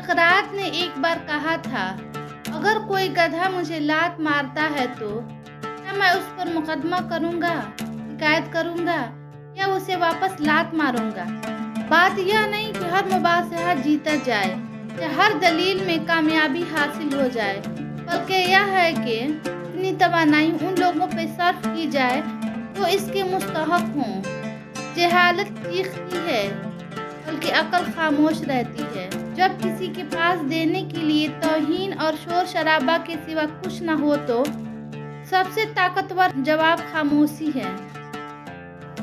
सकरात ने एक बार कहा था, अगर कोई गधा मुझे लात मारता है तो क्या मैं उस पर मुकदमा करूंगा, शिकायत करूंगा या उसे वापस लात मारूंगा। बात यह नहीं कि हर मुबाहिसा जीता जाए या हर दलील में कामयाबी हासिल हो जाए, बल्कि यह है कि अपनी तवानाई उन लोगों पर सर्फ की जाए जो इसके मुस्तहक हों। जहालत चीखती है बल्कि अक्ल खामोश रहती है। जब किसी के पास देने के लिए तौहीन और शोर शराबा के सिवा कुछ न हो तो सबसे ताकतवर जवाब खामोशी है।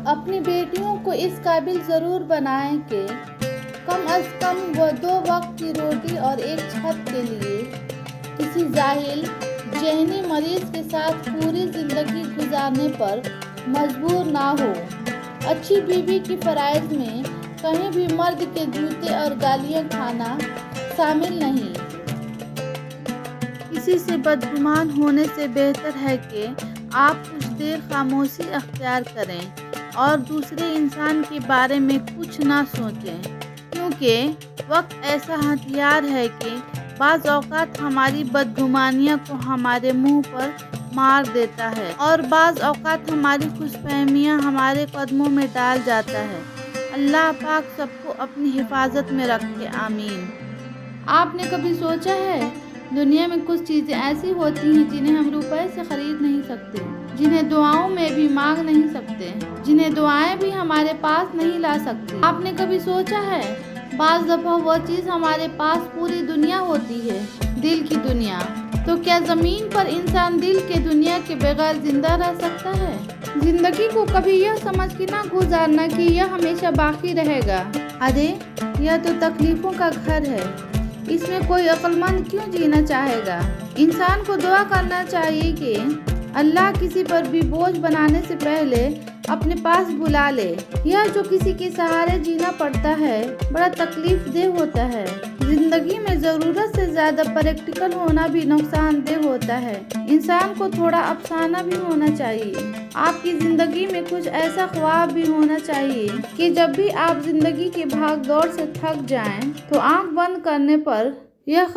अपनी बेटियों को इस काबिल ज़रूर बनाएं कि कम अज़ कम वो 2 वक्त की रोटी और एक छत के लिए किसी जाहिल ज़हनी मरीज़ के साथ पूरी ज़िंदगी गुजारने पर मजबूर ना हो। अच्छी बीवी की फ़राइज़ में कहीं भी मर्द के जूते और गालियाँ खाना शामिल नहीं। किसी से बदगुमान होने से बेहतर है कि आप कुछ देर खामोशी अख्तियार करें और दूसरे इंसान के बारे में कुछ ना सोचें, क्योंकि वक्त ऐसा हथियार है कि बाज़ औक़ात हमारी बदगुमानियाँ को हमारे मुंह पर मार देता है और बाज़ औक़ात हमारी खुशफहमियाँ हमारे कदमों में डाल जाता है। अल्लाह पाक सबको अपनी हिफाजत में रखे, आमीन। आपने कभी सोचा है दुनिया में कुछ चीज़ें ऐसी होती हैं जिन्हें हम रुपए से ख़रीद नहीं सकते, जिन्हें दुआओं में भी मांग नहीं सकते, जिन्हें दुआएं भी हमारे पास नहीं ला सकती। आपने कभी सोचा है बाज़ दफ़ा वो चीज़ हमारे पास पूरी दुनिया होती है, दिल की दुनिया। तो क्या ज़मीन पर इंसान दिल के दुनिया के बगैर ज़िंदा रह सकता है? ज़िंदगी को कभी यह समझ के ना गुजारना कि यह हमेशा बाकी रहेगा। अरे यह तो तकलीफ़ों का घर है, इसमें कोई अक्लमंद क्यों जीना चाहेगा। इंसान को दुआ करना चाहिए कि अल्लाह किसी पर भी बोझ बनाने से पहले अपने पास बुला ले। यह जो किसी के सहारे जीना पड़ता है बड़ा तकलीफ देह होता है। जिंदगी में ज़रूरत से ज़्यादा प्रैक्टिकल होना भी नुकसानदेह होता है। इंसान को थोड़ा अफसाना भी होना चाहिए। आपकी ज़िंदगी में कुछ ऐसा ख्वाब भी होना चाहिए कि जब भी आप ज़िंदगी की भाग दौड़ से थक जाएं तो आंख बंद करने पर यह